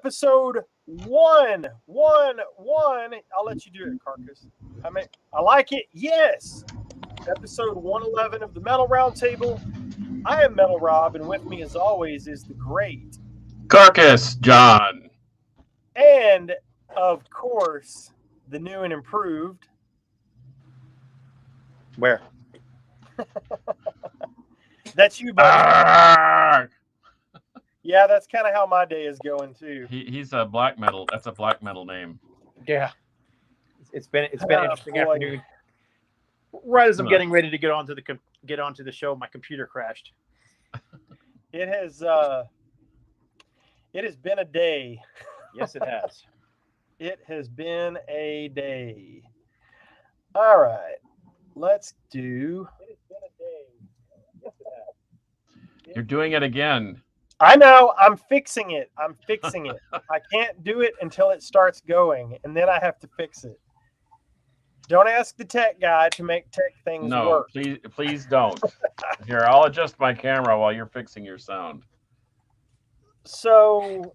episode 111. I'll let you do it, Carcass. I like it. Yes. Episode 111 of the Metal Roundtable. I am Metal Rob, and with me, as always, is the great Carcass John. And, of course, the new and improved. Where? That's you, buddy. Yeah, that's kind of how my day is going too. He's a black metal. That's a black metal name. Yeah, it's been an interesting boy. afternoon. Right as I'm getting ready to get onto the show, my computer crashed. It has been a day. Yes, it has. It has been a day. All right, let's do. It has been a day. Yes, it has. You're doing it again. I know. I'm fixing it. I can't do it until it starts going, and then I have to fix it. Don't ask the tech guy to make tech things work. No, please don't. Here, I'll adjust my camera while you're fixing your sound. So,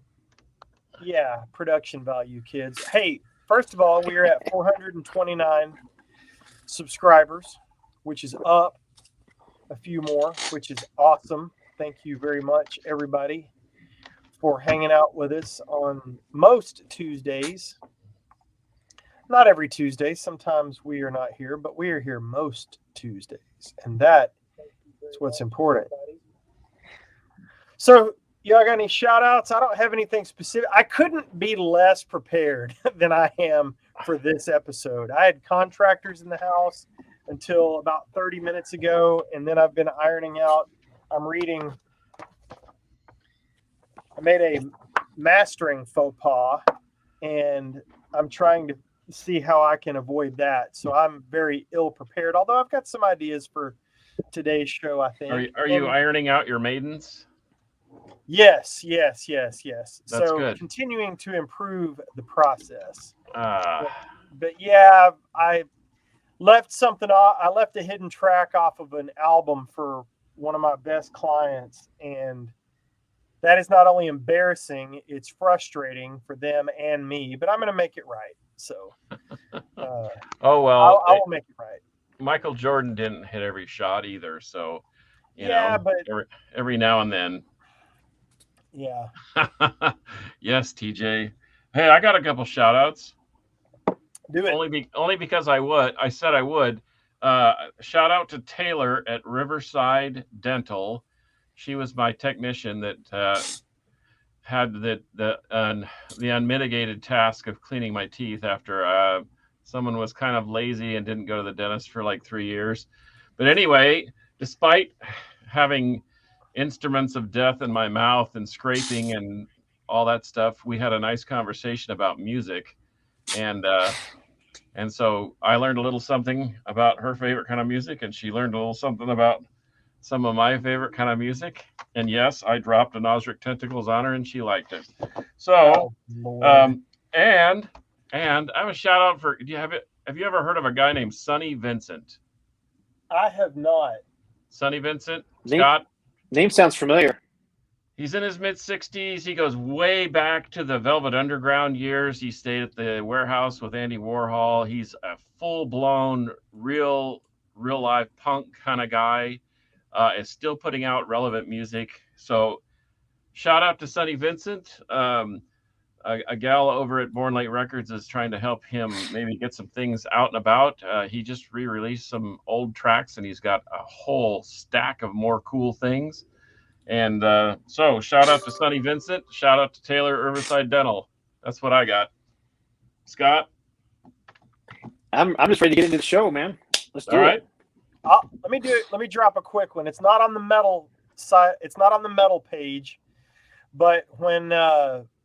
yeah, production value, kids. Hey, first of all, we are at 429 subscribers, which is up a few more, which is awesome. Thank you very much, everybody, for hanging out with us on most Tuesdays. Not every Tuesday. Sometimes we are not here, but we are here most Tuesdays. And that is what's important. So, y'all got any shout outs? I don't have anything specific. I couldn't be less prepared than I am for this episode. I had contractors in the house until about 30 minutes ago, and then I've been ironing out. I'm reading. I made a mastering faux pas, and I'm trying to see how I can avoid that. So I'm very ill prepared, although I've got some ideas for today's show, I think. Are you ironing out your maidens? Yes. That's so good. Continuing to improve the process. But yeah, I left something off. I left a hidden track off of an album for one of my best clients, and that is not only embarrassing, it's frustrating for them and me, but I'm going to make it right. So, oh well, I will make it right. Michael Jordan didn't hit every shot either, so you yeah, know, but every now and then. Yeah. Yes, TJ. Hey, I got a couple shout outs. Do it. Only because I said I would. Shout out to Taylor at Riverside Dental. She was my technician that had the unmitigated task of cleaning my teeth after someone was kind of lazy and didn't go to the dentist for like 3 years. But anyway, despite having instruments of death in my mouth and scraping and all that stuff, we had a nice conversation about music, and so I learned a little something about her favorite kind of music, and she learned a little something about some of my favorite kind of music. And yes, I dropped a Nosric Tentacles on her, and she liked it. So, and I have a shout out for. Have you ever heard of a guy named Sonny Vincent? I have not. Sonny Vincent, Scott. Name sounds familiar. He's in his mid-60s. He goes way back to the Velvet Underground years. He stayed at the warehouse with Andy Warhol. He's a full-blown, real life punk kind of guy. Is still putting out relevant music. So shout out to Sonny Vincent. A gal over at Born Late Records is trying to help him maybe get some things out and about. He just re-released some old tracks, and he's got a whole stack of more cool things. And so shout out to Sonny Vincent. Shout out to Taylor Riverside Dental. That's what I got. Scott? I'm just ready to get into the show, man. Let's do it. All right. Let me do it. Let me drop a quick one. It's not on the metal side. It's not on the metal page. But when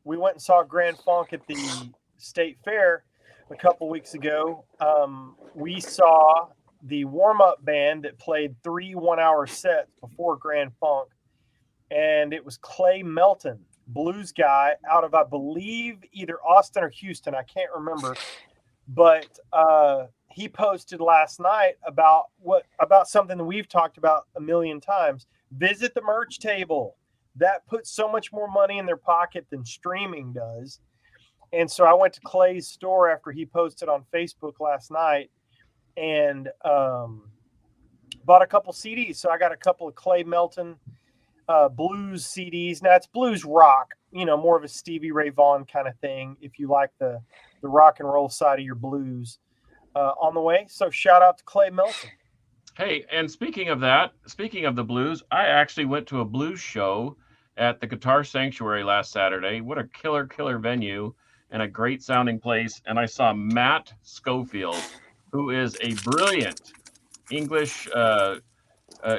we went and saw Grand Funk at the State Fair a couple weeks ago, we saw the warm-up band that played 3 one-hour sets before Grand Funk, and it was Clay Melton, blues guy out of, I believe, either Austin or Houston. I can't remember, but he posted last night about something that we've talked about a million times. Visit the merch table. that puts so much more money in their pocket than streaming does. And so I went to Clay's store after he posted on Facebook last night and bought a couple CDs. So I got a couple of Clay Melton blues CDs. Now it's blues rock, more of a Stevie Ray Vaughan kind of thing if you like the rock and roll side of your blues on the way. So shout out to Clay Melton. Hey, and speaking of the blues, I actually went to a blues show at the Guitar Sanctuary last Saturday. What a killer venue and a great sounding place. And I saw Matt Schofield, who is a brilliant English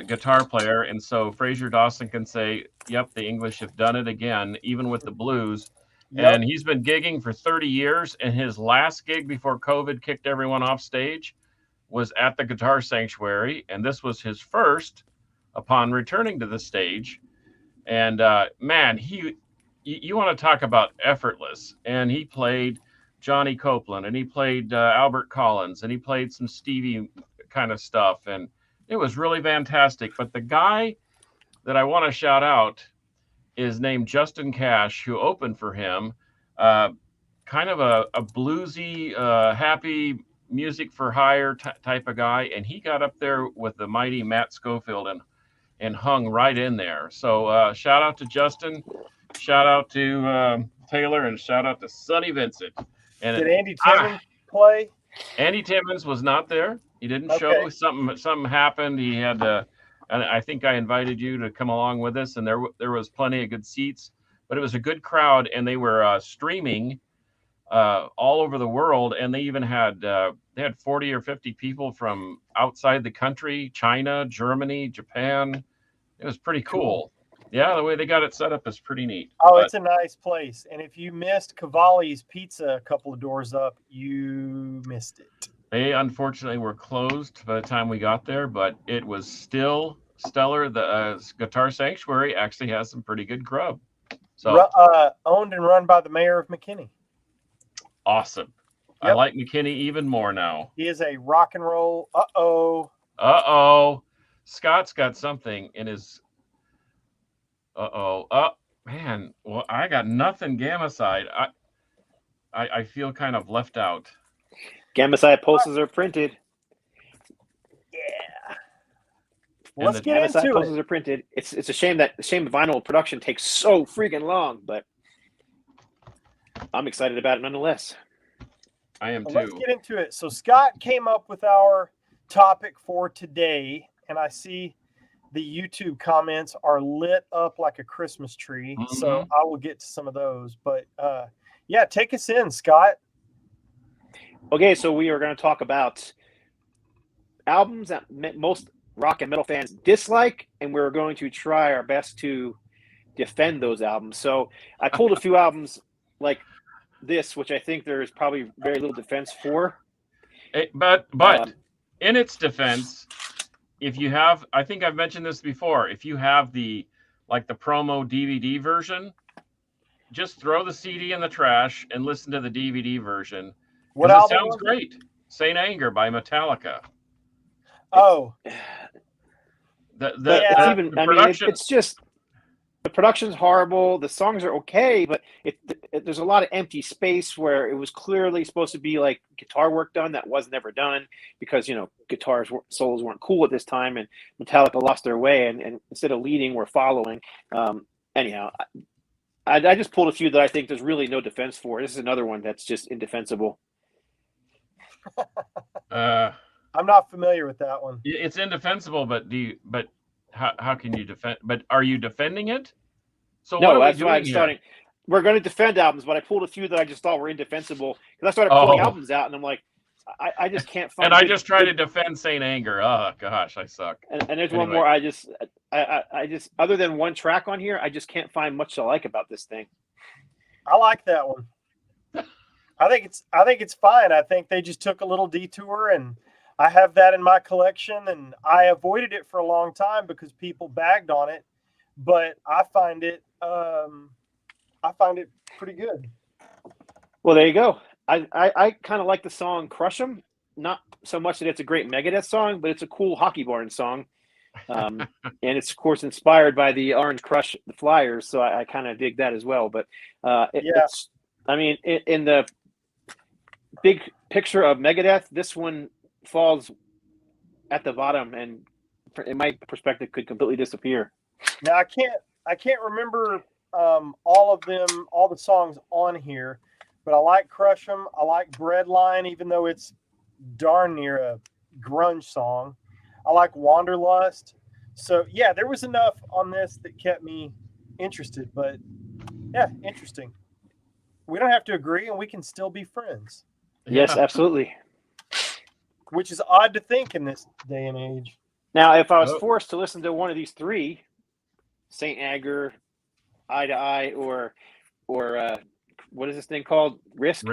guitar player. And so Fraser Dawson can say, yep, the English have done it again, even with the blues. Yep. And he's been gigging for 30 years. And his last gig before COVID kicked everyone off stage was at the Guitar Sanctuary. And this was his first upon returning to the stage. And man, you want to talk about effortless. And he played Johnny Copeland, and he played Albert Collins, and he played some Stevie kind of stuff. And it was really fantastic. But the guy that I want to shout out is named Justin Cash, who opened for him. Kind of a bluesy, happy music for hire type of guy. And he got up there with the mighty Matt Schofield and hung right in there. So shout out to Justin, shout out to Taylor, and shout out to Sonny Vincent. And did Andy Timmons play? Andy Timmons was not there. He didn't show. Something happened. He had to, and I think I invited you to come along with us, and there was plenty of good seats, but it was a good crowd, and they were streaming all over the world, and they even had 40 or 50 people from outside the country, China, Germany, Japan. It was pretty cool. Yeah, the way they got it set up is pretty neat. Oh, it's a nice place. And if you missed Cavalli's Pizza a couple of doors up, you missed it. They unfortunately were closed by the time we got there, but it was still stellar. The Guitar Sanctuary actually has some pretty good grub. So owned and run by the mayor of McKinney. Awesome. Yep. I like McKinney even more now. He is a rock and roll. Scott's got something in his. Man. Well, I got nothing Gamma Side. I feel kind of left out. Gamma Side posters are printed. Yeah. Well, let's get into it. Posters are printed. It's a shame that vinyl production takes so freaking long, but I'm excited about it nonetheless. I am too. Let's get into it. So Scott came up with our topic for today, and I see the YouTube comments are lit up like a Christmas tree. Mm-hmm. So I will get to some of those. But yeah, take us in, Scott. Okay, so we are going to talk about albums that most rock and metal fans dislike, and we're going to try our best to defend those albums. So I pulled a few albums like this, which I think there is probably very little defense for. But in its defense, if you have, I think I've mentioned this before, if you have the promo DVD version, just throw the CD in the trash and listen to the DVD version. What album? It sounds great. Saint Anger by Metallica. Oh. It's just the production's horrible. The songs are okay, but there's a lot of empty space where it was clearly supposed to be like guitar work done that was never done because, guitar solos weren't cool at this time, and Metallica lost their way, and instead of leading, we're following. Anyhow, I just pulled a few that I think there's really no defense for. This is another one that's just indefensible. I'm not familiar with that one. It's indefensible, but how can you defend? But are you defending it? So no, that's why I'm starting. We're going to defend albums, but I pulled a few that I just thought were indefensible because I started pulling albums out, and I'm like, I just can't find. And I just try to defend Saint Anger. Oh gosh, I suck. And there's one more. I just other than one track on here, I just can't find much to like about this thing. I like that one. I think it's fine. I think they just took a little detour, and I have that in my collection, and I avoided it for a long time because people bagged on it, but I find it pretty good. Well, there you go. I kind of like the song Crush 'Em. Not so much that it's a great Megadeth song, but it's a cool Hockey Barn song. And it's of course inspired by the Orange Crush, the Flyers. So I kind of dig that as well. But it's, I mean, in the big picture of Megadeth, this one falls at the bottom, and in my perspective, could completely disappear. Now I can't remember all of them, all the songs on here, but I like Crush 'Em. I like Breadline, even though it's darn near a grunge song. I like Wanderlust. So yeah, there was enough on this that kept me interested. But yeah, interesting. We don't have to agree, and we can still be friends. Yes, absolutely. Which is odd to think in this day and age. Now, if I was forced to listen to one of these three, Saint Anger, Eye to Eye, or what is this thing called? Risk.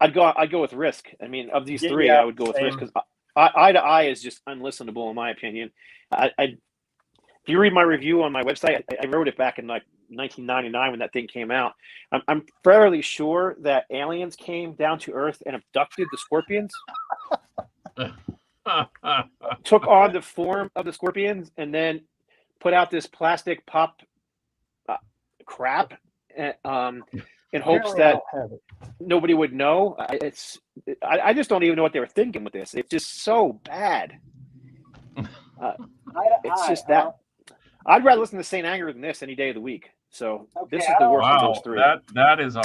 I'd go with Risk. I mean, of these three, I would go with Risk, because Eye to Eye is just unlistenable in my opinion. If you read my review on my website, I wrote it back in like 1999 when that thing came out. I'm fairly sure that aliens came down to Earth and abducted the Scorpions, took on the form of the Scorpions, and then put out this plastic pop crap in hopes that nobody would know. I just don't even know what they were thinking with this. It's just so bad. It's just that. I'd rather listen to Saint Anger than this any day of the week. So this is the worst of those three. That is a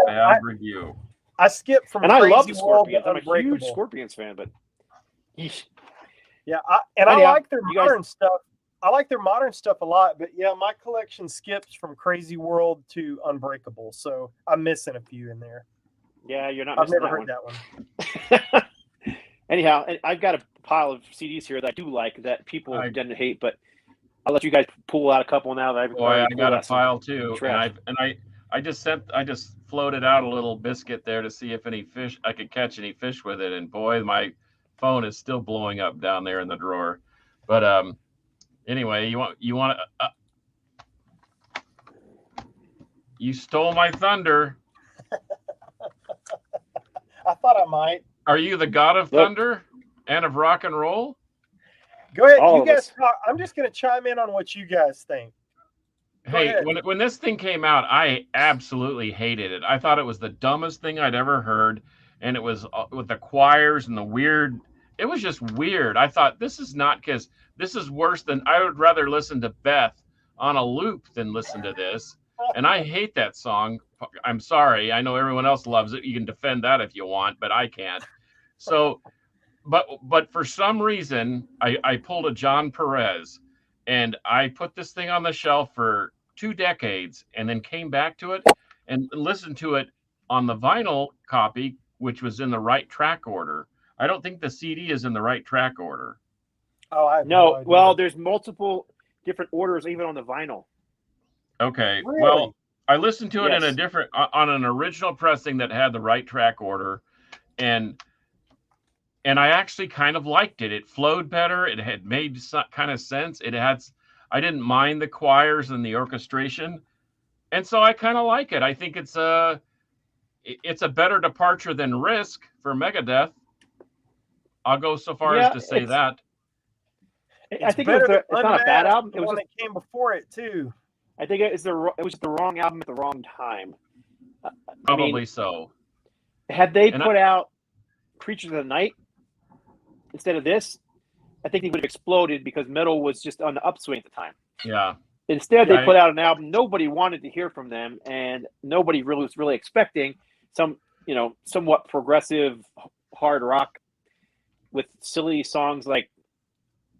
bad review. I skipped from, and I love the Scorpions. I'm a huge Scorpions fan, but yeah, I like their modern stuff. I like their modern stuff a lot, but yeah, my collection skips from Crazy World to Unbreakable, so I'm missing a few in there. Yeah, you're not. I've never heard that one. Anyhow, I've got a pile of CDs here that I do like that people tend to hate, but I'll let you guys pull out a couple now that I got a pile too, and I just floated out a little biscuit there to see if I could catch any fish with it, and boy, my phone is still blowing up down there in the drawer. But anyway, you stole my thunder. I thought I might. Are you the god of thunder and of rock and roll? Go ahead. You guys talk. I'm just going to chime in on what you guys think. Hey, when this thing came out, I absolutely hated it. I thought it was the dumbest thing I'd ever heard. And it was with the choirs and the weird. It was just weird. I thought this is worse than, I would rather listen to Beth on a loop than listen to this. And I hate that song. I'm sorry. I know everyone else loves it. You can defend that if you want, but I can't. So, but for some reason, I pulled a John Perez, and I put this thing on the shelf for 2 decades, and then came back to it and listened to it on the vinyl copy, which was in the right track order. I don't think the CD is in the right track order. Oh, no. Well, there's multiple different orders even on the vinyl. Okay. Really? Well, I listened to it in a different, on an original pressing that had the right track order, and I actually kind of liked it. It flowed better. It had made some kind of sense. I didn't mind the choirs and the orchestration, and so I kind of like it. I think it's a better departure than Risk for Megadeth. I'll go so far as to say that. I think it's not a bad album. It was one that came before it too. I think it was the wrong album at the wrong time. Probably so. Had they put out Creatures of the Night instead of this, I think they would have exploded because metal was just on the upswing at the time. Yeah. Instead, they put out an album nobody wanted to hear from them, and nobody really was really expecting some, somewhat progressive hard rock with silly songs like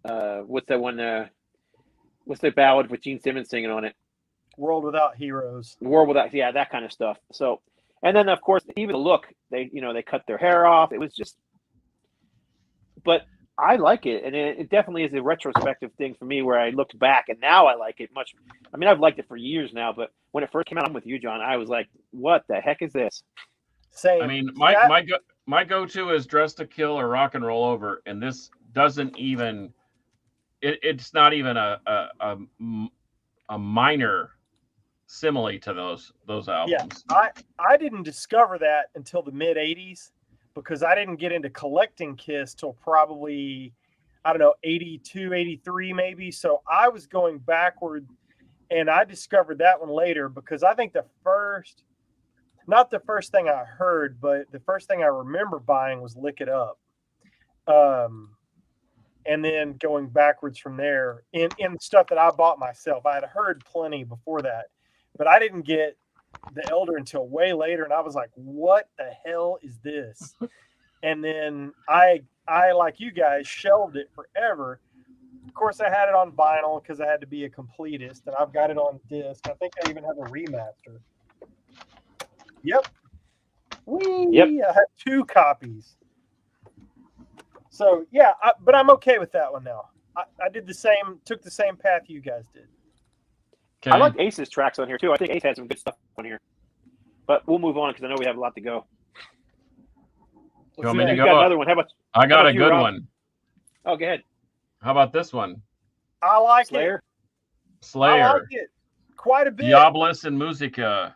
what's the ballad with Gene Simmons singing on it? World Without Heroes. That kind of stuff. So, and then of course, even the look, they cut their hair off. It was just, but I like it. And it definitely is a retrospective thing for me where I looked back and now I like it much. I mean, I've liked it for years now, but when it first came out, I'm with you, John, I was like, what the heck is this? Same. I mean, my go-to is Dress to Kill or Rock and Roll Over. And this doesn't even, it's not even a minor simile to those albums. Yeah, I didn't discover that until the mid 80s because I didn't get into collecting Kiss till probably I don't know, 82, 83 maybe. So I was going backward, and I discovered that one later because I think not the first thing I heard, but the first thing I remember buying was Lick It Up. And then going backwards from there in stuff that I bought myself. I had heard plenty before that, but I didn't get the Elder until way later. And I was like, what the hell is this? And then I like you guys, shelved it forever. Of course, I had it on vinyl because I had to be a completist, and I've got it on disc. I think I even have a remaster. Yep. I have 2 copies. So yeah, but I'm okay with that one now. I did took the same path you guys did. Okay. I like Ace's tracks on here too. I think Ace had some good stuff on here. But we'll move on because I know we have a lot to go. You want me to You go? got another one. How about? I got a you, good Rob? one. Oh, go ahead. How about this one? I like Slayer. Slayer. I like it quite a bit. Diabolus and Musica.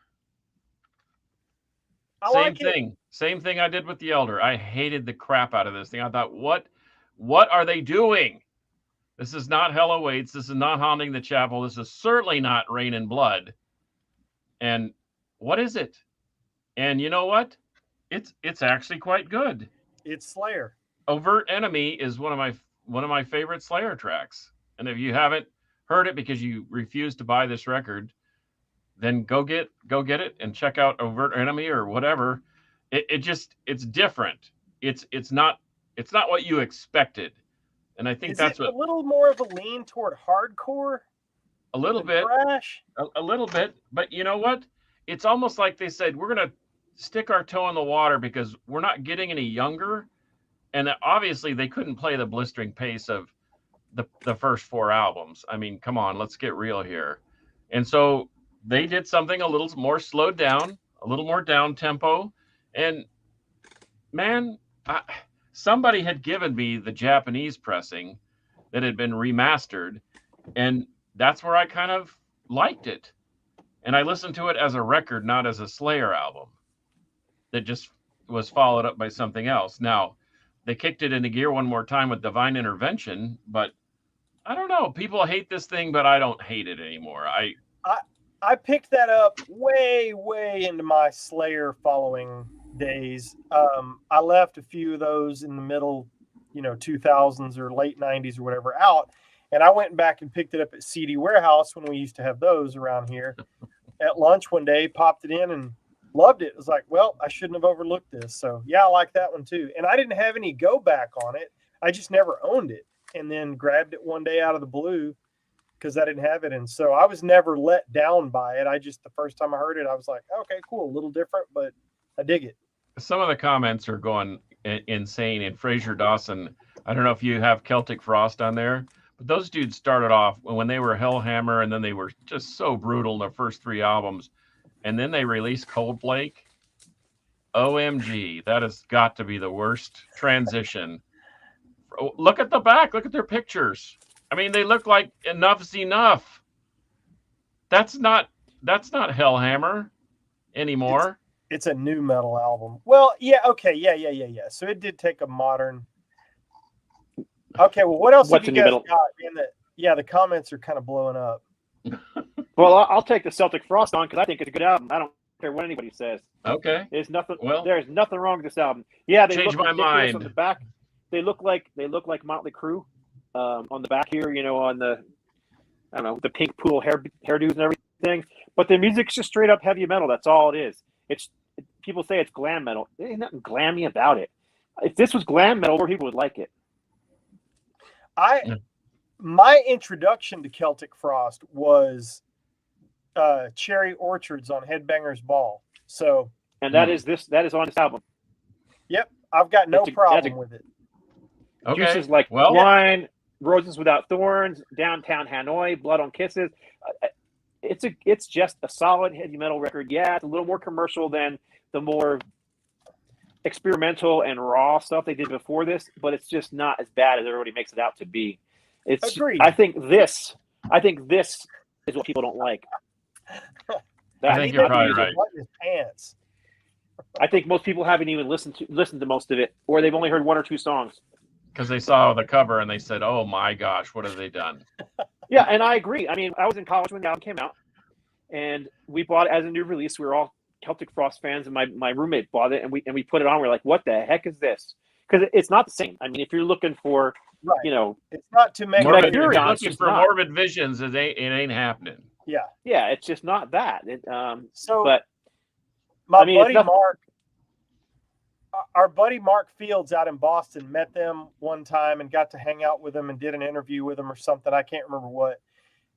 Same thing. Same thing I did with the Elder. I hated the crap out of this thing. I thought, what are they doing? This is not Hell Awaits. This is not Haunting the Chapel. This is certainly not Rain and Blood. And what is it? And you know what? It's actually quite good. It's Slayer. Overt Enemy is one of my favorite Slayer tracks. And if you haven't heard it because you refuse to buy this record, then go get it and check out Overt Enemy or whatever. It's different. It's not what you expected. And I think that's a little more of a lean toward hardcore. A little bit. Thrash? A little bit. But you know what? It's almost like they said, we're going to stick our toe in the water because we're not getting any younger. And obviously they couldn't play the blistering pace of the first 4 albums. I mean, come on, let's get real here. And so they did something a little more slowed down, a little more down tempo. And man, somebody had given me the Japanese pressing that had been remastered. And that's where I kind of liked it. And I listened to it as a record, not as a Slayer album that just was followed up by something else. Now, they kicked it into gear one more time with Divine Intervention, but I don't know. People hate this thing, but I don't hate it anymore. I picked that up way, way into my Slayer following days. I left a few of those in the middle, 2000s or late 90s or whatever out. And I went back and picked it up at CD Warehouse when we used to have those around here. At lunch one day, popped it in and loved it. It was like, well, I shouldn't have overlooked this. So yeah, I like that one too. And I didn't have any go back on it. I just never owned it. And then grabbed it one day out of the blue because I didn't have it. And so I was never let down by it. The first time I heard it, I was like, okay, cool. A little different, but I dig it. Some of the comments are going insane. And Fraser Dawson, I don't know if you have Celtic Frost on there, but those dudes started off when they were Hellhammer, and then they were just so brutal in their first 3 albums. And then they released Cold Blake. OMG, that has got to be the worst transition. Look at the back. Look at their pictures. I mean, they look like Enough's Enough. That's not Hellhammer anymore. It's a new metal album. Well, yeah, okay, yeah. So it did take a modern. Okay, well, what else have you guys got? The comments are kind of blowing up. Well, I'll take the Celtic Frost on because I think it's a good album. I don't care what anybody says. Okay. There's nothing wrong with this album. Yeah, they change look my mind on the back. They look like Motley Crue on the back here. On the the pink poodle hairdos and everything. But the music's just straight up heavy metal. That's all it is. People say it's glam metal. There's nothing glammy about it. If this was glam metal, more people would like it. My introduction to Celtic Frost was Cherry Orchards on Headbangers Ball. So, and that is on this album. Yep, I've got no problem with it. Okay. Juices like Wine, Roses Without Thorns, Downtown Hanoi, Blood on Kisses. It's just a solid heavy metal record. Yeah, it's a little more commercial than the more experimental and raw stuff they did before this, but it's just not as bad as everybody makes it out to be. Agreed. I think this is what people don't like. I think you're probably right. His pants. I think most people haven't even listened to most of it, or they've only heard 1 or 2 songs. because they saw the cover and they said, "Oh my gosh, what have they done?" Yeah, and I agree. I mean, I was in college when the album came out, and we bought it as a new release. We were all Celtic Frost fans, and my roommate bought it, and we put it on. We're like, "What the heck is this?" Because it's not the same. I mean, if you're looking for, Right. it's not to make Morbid, if Furion, you're it's looking just for not. morbid visions, it ain't happening. Yeah. Yeah, it's just not that. So, but my I mean, buddy Mark, our buddy Mark Fields out in Boston, met them one time and got to hang out with them and did an interview with them or something. I can't remember what.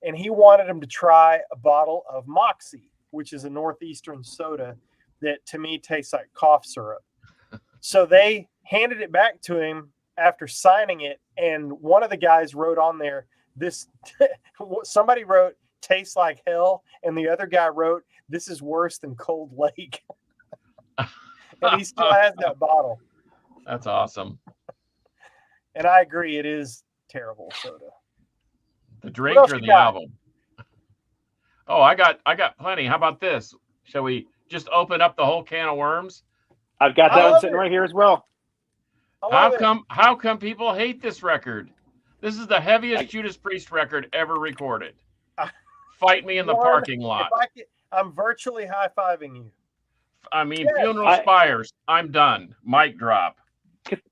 And he wanted him to try a bottle of Moxie, which is a Northeastern soda that to me tastes like cough syrup. So they handed it back to him after signing it. And one of the guys wrote on there, somebody wrote, tastes like hell. And the other guy wrote, this is worse than Cold Lake. And he still has that bottle. That's awesome. And I agree, it is terrible soda. The drink or the album? Oh, I got plenty. How about this? Shall we just open up the whole can of worms? I've got that one sitting right here as well. How come people hate this record? This is the heaviest Judas Priest record ever recorded. Fight me in the parking lot. I'm virtually high-fiving you. I mean, Funeral Spires. I'm done. Mic drop.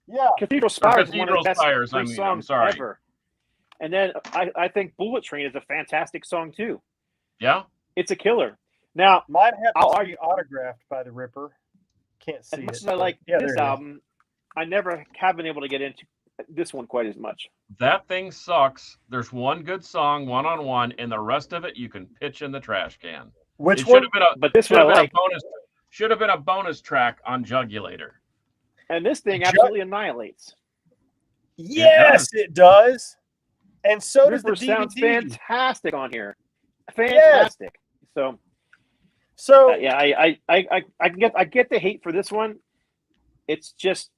Yeah, Cathedral Spires is one of the best Spires, Priest songs ever. And then I think Bullet Train is a fantastic song too. Yeah, it's a killer. Now, might have to be autographed by the Ripper. Can't see as much it. as I like this album, I never have been able to get into this one quite as much. That thing sucks. There's one good song, one-on-one, and the rest of it you can pitch in the trash can. Which one? But this one I like. Should have been a bonus track on Jugulator. And this thing absolutely annihilates. Yes, it does. And so does the DVD. Sounds fantastic on here. Fantastic. Yes. So yeah, I get the hate for this one. It's just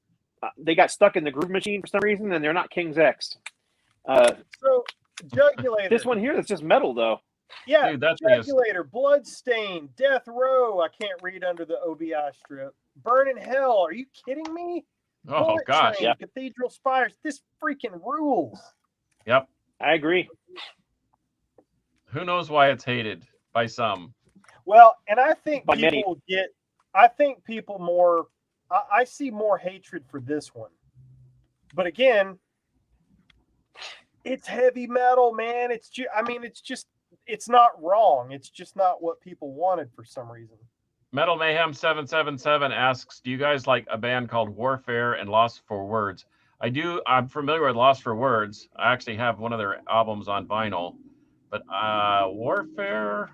they got stuck in the groove machine for some reason, and they're not King's X. So Jugulator. This one here is just metal though. Yeah, dude, that's Jugulator, Bloodstain, Death Row. I can't read under the OBI strip. Burn in Hell. Are you kidding me? Oh, Bullet gosh. Train, Cathedral Spires. This freaking rules. Yep. I agree. Who knows why it's hated by some? Well, and I think by people many. I see more hatred for this one. But again, it's heavy metal, man. It's not wrong. It's just not what people wanted for some reason. Metal Mayhem 777 asks, do you guys like a band called Warfare and Lost for Words? I do. I'm familiar with Lost for Words. I actually have one of their albums on vinyl. But Warfare,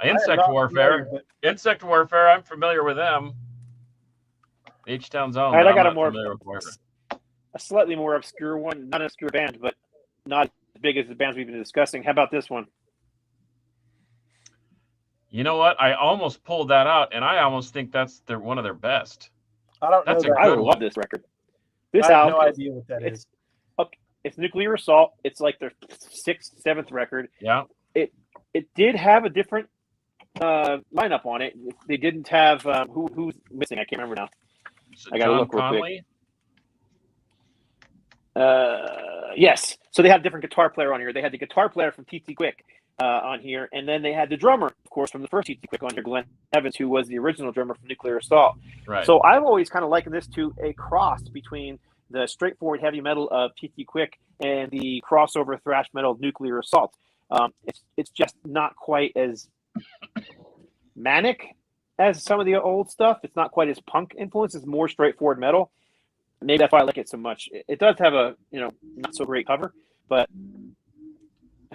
Insect Warfare, I'm familiar with them. H-Town Zone. All right, I got a slightly more obscure one, not an obscure band, but not as big as the bands we've been discussing. How about this one? You know what? I almost pulled that out, and I almost think that's one of their best. I don't know. I love this record. This album, I have no idea what that is. It's Nuclear Assault. It's like their 6th, 7th record. Yeah. It did have a different lineup on it. They didn't have who's missing. I can't remember now. I got to look real quick. Yes. So they had a different guitar player on here. They had the guitar player from TT Quick on here, and then they had the drummer, of course, from the first TT Quick on here, Glenn Evans, who was the original drummer from Nuclear Assault. Right. So I've always kind of likened this to a cross between the straightforward heavy metal of TT Quick and the crossover thrash metal of Nuclear Assault. It's just not quite as manic as some of the old stuff. It's not quite as punk influence. It's more straightforward metal. Maybe that's why I like it so much. It does have a not so great cover, but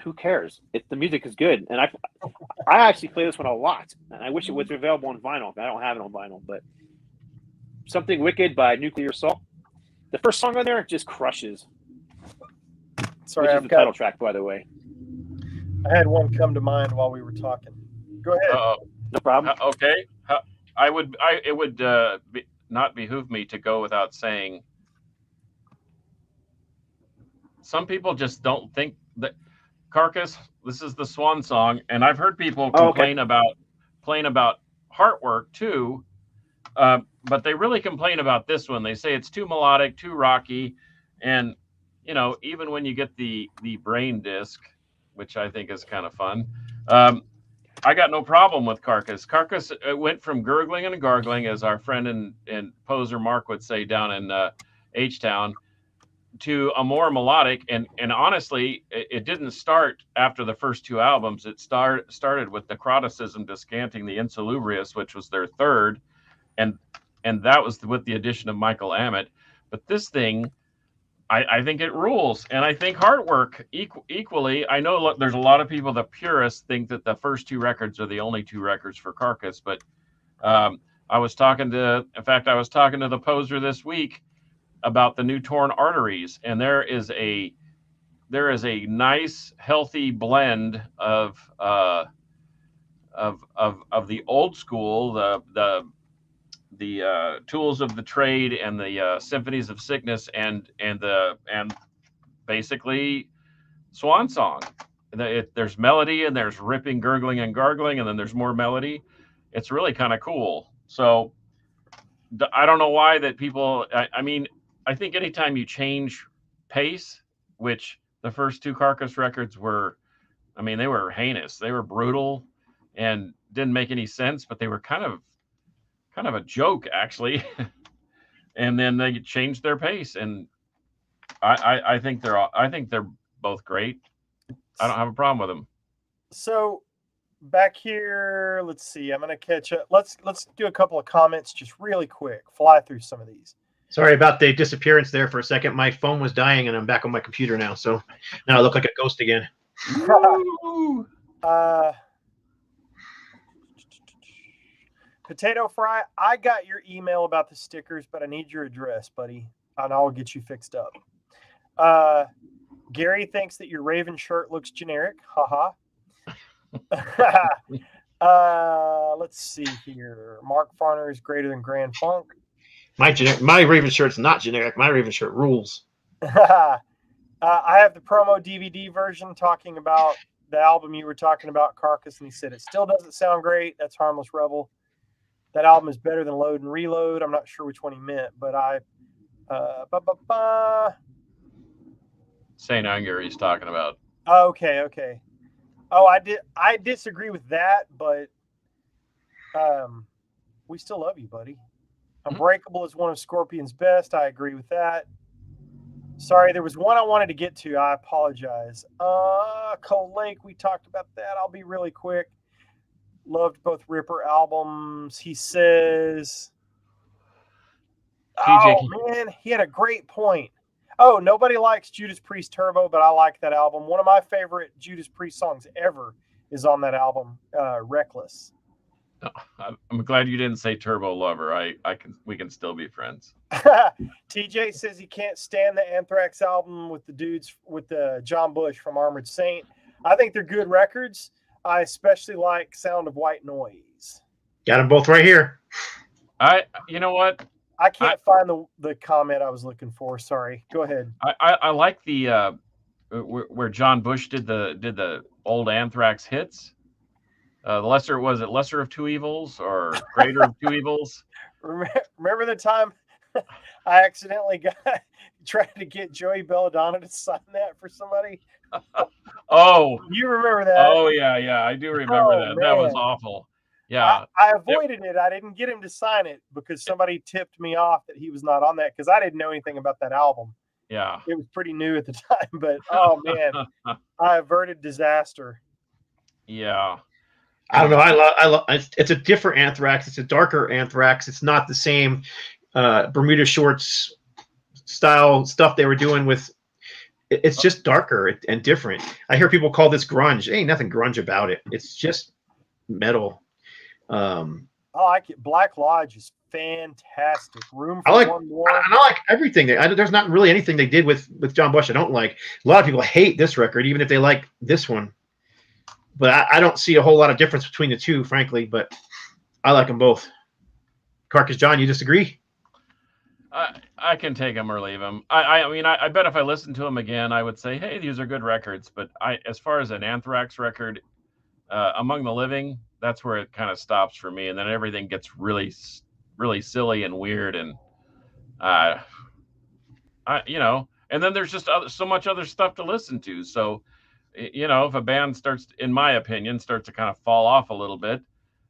who cares? The music is good, and I actually play this one a lot, and I wish it was available on vinyl. I don't have it on vinyl, but Something Wicked by Nuclear Assault. The first song on there just crushes. Sorry, which is the title track, by the way. I had one come to mind while we were talking. Go ahead. No problem. Okay. It would not behoove me to go without saying. Some people just don't think that Carcass. This is the swan song, and I've heard people complain about Heartwork too, But they really complain about this one. They say it's too melodic, too rocky, and even when you get the brain disc, which I think is kind of fun, I got no problem with Carcass. Carcass went from gurgling and gargling, as our friend and poser Mark would say down in H-Town, to a more melodic. And honestly, it didn't start after the first two albums. It started with Necroticism Descanting the Insalubrious, which was their third, and that was with the addition of Michael Amott. But this thing, I think it rules, and I think Heartwork equally. I know there's a lot of people, the purists, think that the first two records are the only two records for Carcass, but I was talking to the poser this week about the new Torn Arteries, and there is a nice, healthy blend of the old school, the Tools of the Trade and the Symphonies of Sickness, and basically Swan Song. There's melody, and there's ripping, gurgling, and gargling, and then there's more melody. It's really kind of cool. So I don't know why that people. I mean, I think anytime you change pace, which the first two Carcass records were, I mean, they were heinous. They were brutal and didn't make any sense, but they were kind of a joke, actually. And then they changed their pace, and I think they're both great. I don't have a problem with them. So back here, let's see. I'm gonna catch up. Let's do a couple of comments just really quick. Fly through some of these. Sorry about the disappearance there for a second. My phone was dying, and I'm back on my computer now. So now I look like a ghost again. Potato Fry, I got your email about the stickers, but I need your address, buddy, and I'll get you fixed up. Gary thinks that your Raven shirt looks generic. Haha. Let's see here. Mark Farner is greater than Grand Funk. My Raven shirt's not generic. My Raven shirt rules. I have the promo DVD version talking about the album you were talking about, Carcass, and he said it still doesn't sound great. That's Harmless Rebel. That album is better than Load and Reload. I'm not sure which one he meant, but St. Anger he's talking about. Okay. Oh, I disagree with that, but we still love you, buddy. Unbreakable is one of Scorpion's best. I agree with that. Sorry, there was one I wanted to get to. I apologize. Cold Lake, we talked about that. I'll be really quick. Loved both Ripper albums. He says, oh, man, he had a great point. Oh, nobody likes Judas Priest Turbo, but I like that album. One of my favorite Judas Priest songs ever is on that album, Reckless. I'm glad you didn't say Turbo Lover. We can still be friends. TJ says he can't stand the Anthrax album with the dudes with the John Bush from Armored Saint. I think they're good records. I especially like Sound of White Noise. Got them both right here. You know what? I can't find the comment I was looking for. Sorry. Go ahead. I like the where John Bush did the old Anthrax hits. Lesser of Two Evils or Greater of Two Evils? Remember the time I accidentally tried to get Joey Belladonna to sign that for somebody? Oh, you remember that? Oh yeah, I do remember that. Man. That was awful. Yeah, I avoided it. I didn't get him to sign it because somebody tipped me off that he was not on that because I didn't know anything about that album. Yeah, it was pretty new at the time, but oh man, I averted disaster. Yeah. I don't know. I love. It's a different Anthrax. It's a darker Anthrax. It's not the same Bermuda Shorts style stuff they were doing with. It's just darker and different. I hear people call this grunge. Ain't nothing grunge about it. It's just metal. I like it. Black Lodge is fantastic. Room for One More. I like everything. There's not really anything they did with John Bush I don't like. A lot of people hate this record, even if they like this one. But I don't see a whole lot of difference between the two, frankly. But I like them both. Carcass John, you disagree? I can take them or leave them. I mean, I bet if I listened to them again, I would say, hey, these are good records. But as far as an Anthrax record, Among the Living, that's where it kind of stops for me. And then everything gets really, really silly and weird, and and then there's just so much other stuff to listen to. So, if a band starts, in my opinion, starts to kind of fall off a little bit,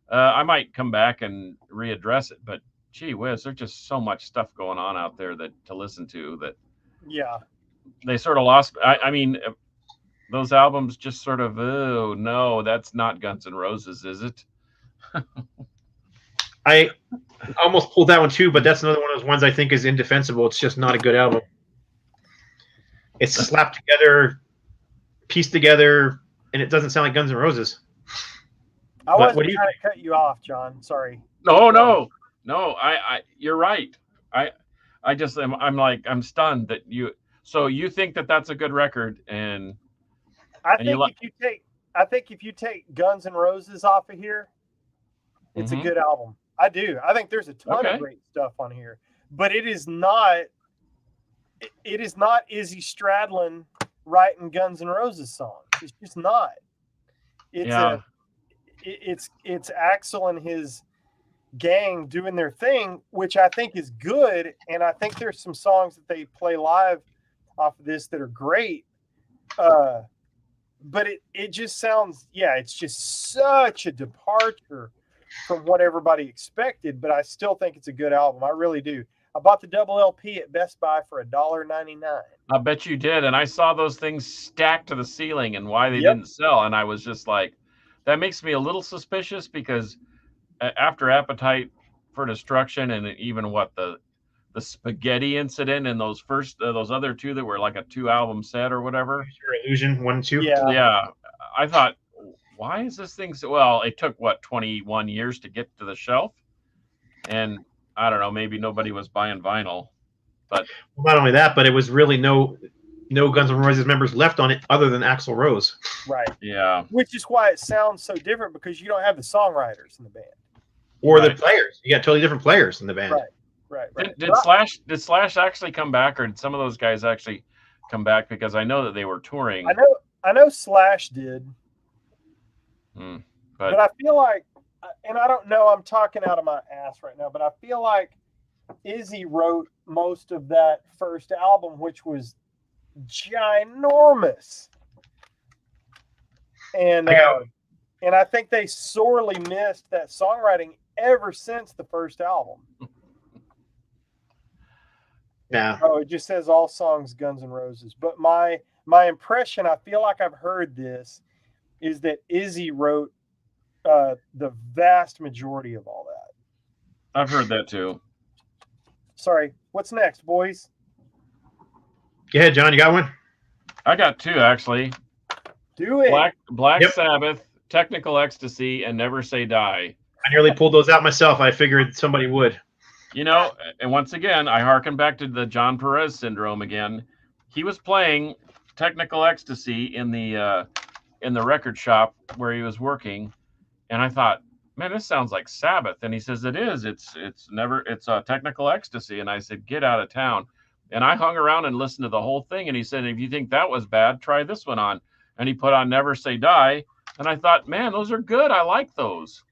I might come back and readdress it. But gee whiz, there's just so much stuff going on out there to listen to that. Yeah. They sort of lost. I mean, those albums just sort of, oh no, that's not Guns N' Roses, is it? I almost pulled that one too, but that's another one of those ones I think is indefensible. It's just not a good album. It's slapped together, pieced together, and it doesn't sound like Guns N' Roses. I wasn't trying to cut you off, John. Sorry. No. You're right. I just I'm stunned that you. So you think that that's a good record, and I think if you take Guns N' Roses off of here, it's a good album. I do. I think there's a ton of great stuff on here, but it is not Izzy Stradlin writing Guns N' Roses songs. It's just not. It's Axl and his gang doing their thing, which I think is good, and I think there's some songs that they play live off of this that are great. But it just sounds, it's just such a departure from what everybody expected, but I still think it's a good album. I really do. I bought the double LP at Best Buy for $1.99. I bet you did, and I saw those things stacked to the ceiling and why they didn't sell, and I was just like, that makes me a little suspicious, because after Appetite for Destruction and even the spaghetti incident and those other two that were like a 2-album set or whatever. Your Illusion 1 and 2. Yeah. I thought, why is this thing so well? It took 21 years to get to the shelf, and I don't know, maybe nobody was buying vinyl, but not only that, but it was really no Guns N' Roses members left on it other than Axl Rose. Right. Yeah. Which is why it sounds so different, because you don't have the songwriters in the band or the players. You got totally different players in the band. Right. Did Slash actually come back, or did some of those guys actually come back? Because I know that they were touring. I know Slash did. But I feel like, and I don't know, I'm talking out of my ass right now, but I feel like Izzy wrote most of that first album, which was ginormous. And I think they sorely missed that songwriting ever since the first album. Yeah. Oh, it just says all songs Guns N' Roses. But my impression, I feel like I've heard this, is that Izzy wrote the vast majority of all that. I've heard that too. Sorry, what's next, boys? Go ahead, John. You got one? I got two, actually. Do it. Black Sabbath, Technical Ecstasy, and Never Say Die. I nearly pulled those out myself. I figured somebody would. And once again, I harken back to the John Perez syndrome again. He was playing Technical Ecstasy in the record shop where he was working, and I thought, man, this sounds like Sabbath. And he says, it is. It's Technical Ecstasy. And I said, get out of town. And I hung around and listened to the whole thing. And he said, if you think that was bad, try this one on. And he put on Never Say Die. And I thought, man, those are good. I like those.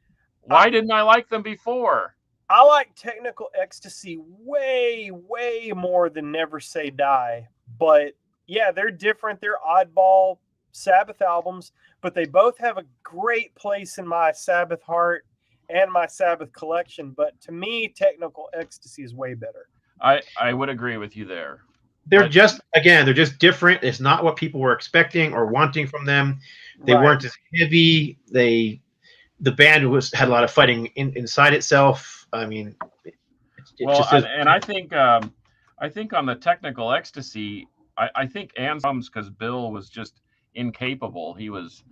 Why didn't I like them before? I like Technical Ecstasy way, way more than Never Say Die. But yeah, they're different. They're oddball Sabbath albums, but they both have a great place in my Sabbath heart and my Sabbath collection. But to me, Technical Ecstasy is way better. I would agree with you there. They're just different. It's not what people were expecting or wanting from them. They weren't as heavy. The band had a lot of fighting inside itself. I mean, I think on the Technical Ecstasy, I think Ann's drums, because Bill was just incapable. He was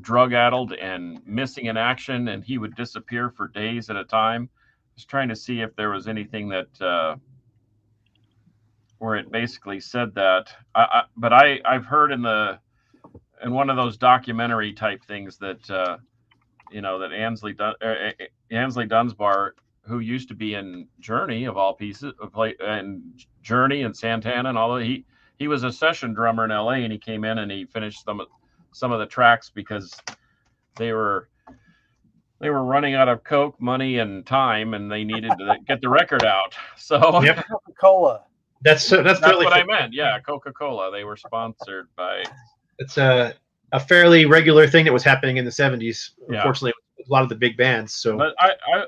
drug-addled and missing in action, and he would disappear for days at a time. I was trying to see if there was anything that where it basically said that. But I've heard in one of those documentary type things that that Ansley Dunsbar, who used to be in Journey of all pieces, and Journey and Santana and all that, he was a session drummer in LA, and he came in and he finished some of the tracks because they were they were running out of Coke, money, and time, and they needed to get the record out. So Yep. Coca-Cola. That's totally what I meant. Yeah, Coca-Cola. They were sponsored by. It's a fairly regular thing that was happening in the 70s. Yeah. Unfortunately, with a lot of the big bands. So, but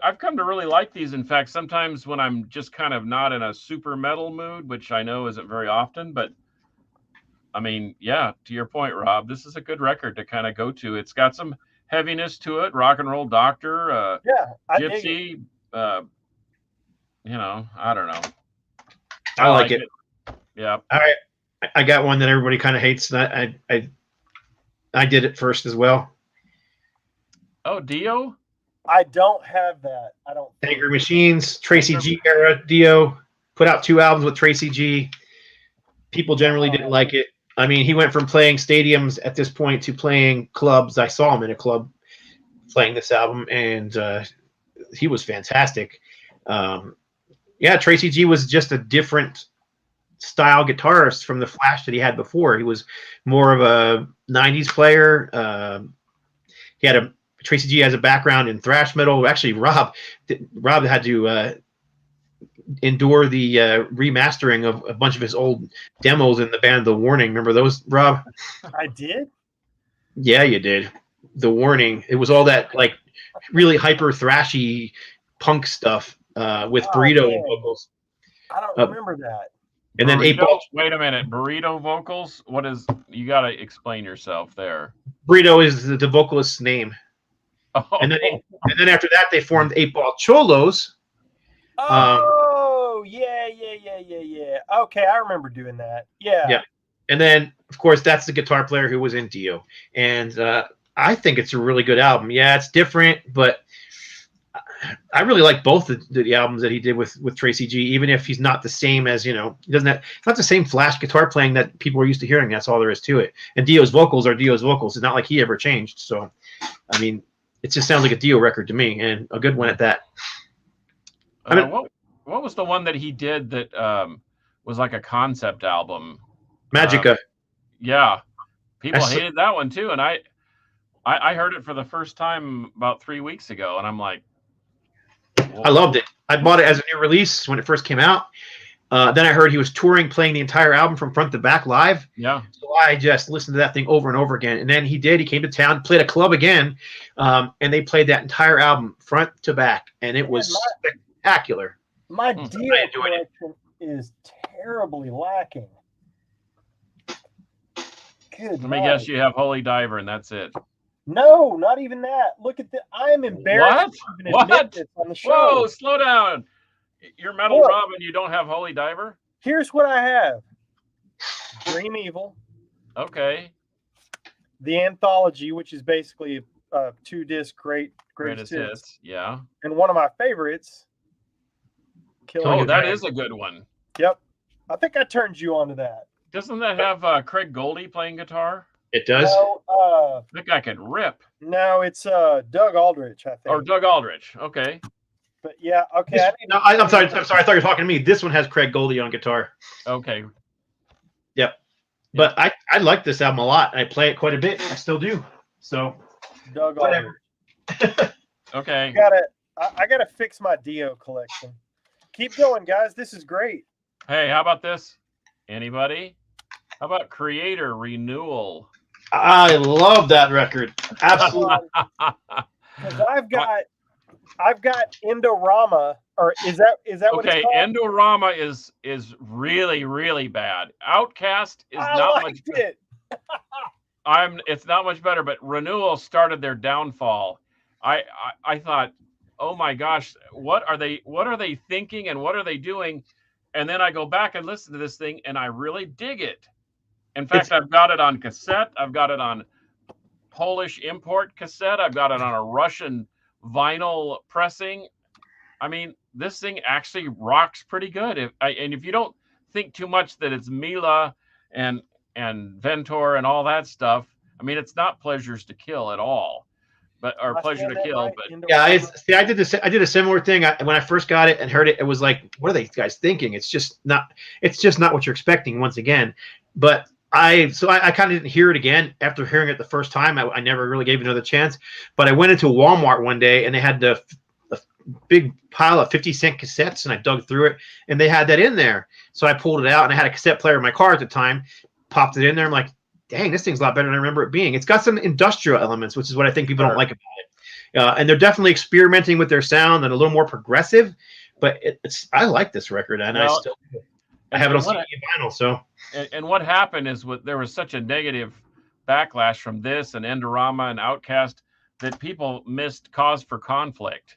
I've come to really like these. In fact, sometimes when I'm just kind of not in a super metal mood, which I know isn't very often, but I mean, yeah, to your point, Rob, this is a good record to kind of go to. It's got some heaviness to it. Rock and Roll Doctor, Gypsy, you know, I don't know. I like it. Yeah. All right. I got one that everybody kind of hates. And I did it first as well. Oh, Dio? I don't have that. I don't. Angry Machines, Tracy G era. Dio put out 2 albums with Tracy G. People generally didn't like it. I mean, he went from playing stadiums at this point to playing clubs. I saw him in a club playing this album, and he was fantastic. Yeah, Tracy G was just a different style guitarist from the Flash that he had before. He was more of a 90s player. Tracy G has a background in thrash metal. Actually, Rob had to endure the remastering of a bunch of his old demos in the band The Warning. Remember those, Rob? I did? Yeah, you did. The Warning. It was all that like really hyper thrashy punk stuff with Burrito and vocals. I don't remember that. And then Burrito? Wait a minute. Burrito vocals? What is, you got to explain yourself there. Burrito is the vocalist's name. Oh. And then after that, they formed 8 Ball Cholos. Oh, yeah. Okay, I remember doing that. Yeah. Yeah. And then, of course, that's the guitar player who was in Dio. And I think it's a really good album. Yeah, it's different, but I really like both the albums that he did with Tracy G, even if he's not the same as, he doesn't have, it's not the same Flash guitar playing that people are used to hearing. That's all there is to it. And Dio's vocals are Dio's vocals. It's not like he ever changed. So, I mean, it just sounds like a Dio record to me, and a good one at that. I mean, what was the one that he did that was like a concept album? Magica. Yeah, people hated that one too, and I heard it for the first time about 3 weeks ago, and I'm like, whoa. I loved it. I bought it as a new release when it first came out. Then I heard he was touring, playing the entire album from front to back live. Yeah. So I just listened to that thing over and over again. And then he came to town, played a club again, and they played that entire album front to back, and it was spectacular. My Dio collection is terribly lacking. Good. Let me guess, you have Holy Diver, and that's it. No, not even that. Look at I am embarrassed to even admit this on the show. Whoa, slow down. You're Metal Rob and you don't have Holy Diver? Here's what I have. Dream Evil. Okay. The Anthology, which is basically a 2-disc greatest hits. Yeah. And one of my favorites. That is a good one. Yep. I think I turned you onto that. Doesn't that have Craig Goldie playing guitar? It does. No, that guy can rip. No, it's Doug Aldrich, I think. Or Doug Aldrich. Okay. But yeah, okay. I'm sorry. I thought you were talking to me. This one has Craig Goldie on guitar. Okay. Yep. But I like this album a lot. I play it quite a bit. I still do. So Doug Aldrich. Okay. I gotta fix my Dio collection. Keep going, guys. This is great. Hey, how about this? Anybody? How about Creator Renewal? I love that record. Absolutely. Because I've got Endorama, or is that what it's called? Endorama is really, really bad. Outcast is not much better. It's not much better, but Renewal started their downfall. I thought, oh my gosh, what are they thinking and what are they doing? And then I go back and listen to this thing and I really dig it. In fact, I've got it on cassette. I've got it on Polish import cassette. I've got it on a Russian vinyl pressing. I mean, this thing actually rocks pretty good. If you don't think too much that it's Mila and Ventor and all that stuff, I mean, it's not Pleasures to Kill at all, or Pleasure to Kill. But yeah, I did a similar thing. When I first got it and heard it, it was like, what are these guys thinking? It's just not what you're expecting once again. But I kind of didn't hear it again after hearing it the first time. I never really gave it another chance. But I went into Walmart one day and they had a big pile of 50-cent cassettes, and I dug through it, and they had that in there. So I pulled it out, and I had a cassette player in my car at the time. Popped it in there. I'm like, dang, this thing's a lot better than I remember it being. It's got some industrial elements, which is what I think people don't like about it. And they're definitely experimenting with their sound and a little more progressive. But I like this record, and I have it on CD and vinyl. So. And what happened is there was such a negative backlash from this and Endorama and Outkast that people missed Cause for Conflict.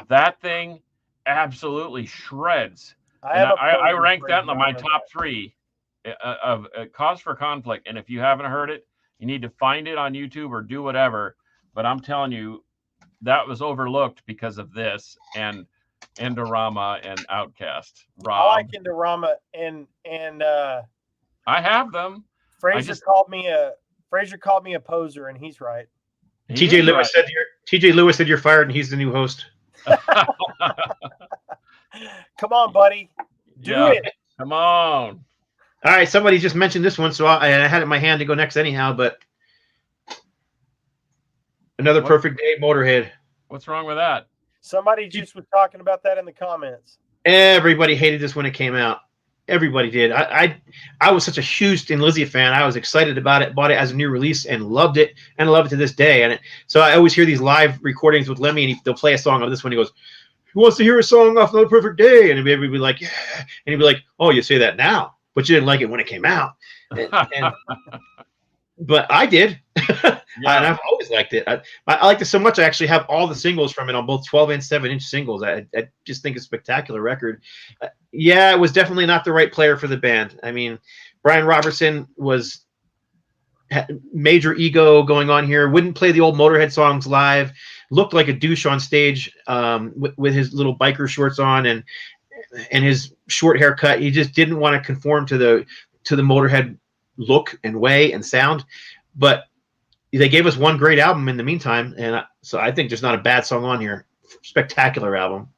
That thing absolutely shreds. I ranked that in my top 3 of Cause for Conflict. And if you haven't heard it, you need to find it on YouTube or do whatever. But I'm telling you, that was overlooked because of this and Endorama and Outkast. Rob. I like Endorama and I have them. Fraser called me a poser, and he's right. TJ Lewis said you're fired, and he's the new host. Come on, buddy. Do it. Come on. All right, somebody just mentioned this one, so I had it in my hand to go next anyhow, but Another Perfect Day, Motorhead. What's wrong with that? Somebody just was talking about that in the comments. Everybody hated this when it came out. Everybody did. I was such a huge Thin Lizzy fan. I was excited about it, bought it as a new release, and loved it, and love it to this day. So I always hear these live recordings with Lemmy, and they'll play a song of this one. He goes, "Who wants to hear a song off Another Perfect Day?" And everybody would be like, "Yeah," and he'd be like, "Oh, you say that now, but you didn't like it when it came out." But I did. Yeah. And I've always liked it. I liked it so much. I actually have all the singles from it on both 12 and 7-inch singles. I just think it's a spectacular record. Yeah, it was definitely not the right player for the band. I mean, Brian Robertson had major ego going on here. Wouldn't play the old Motorhead songs live. Looked like a douche on stage with his little biker shorts on and his short haircut. He just didn't want to conform to the Motorhead look and way and sound. But they gave us one great album in the meantime, and so I think there's not a bad song on here. Spectacular album.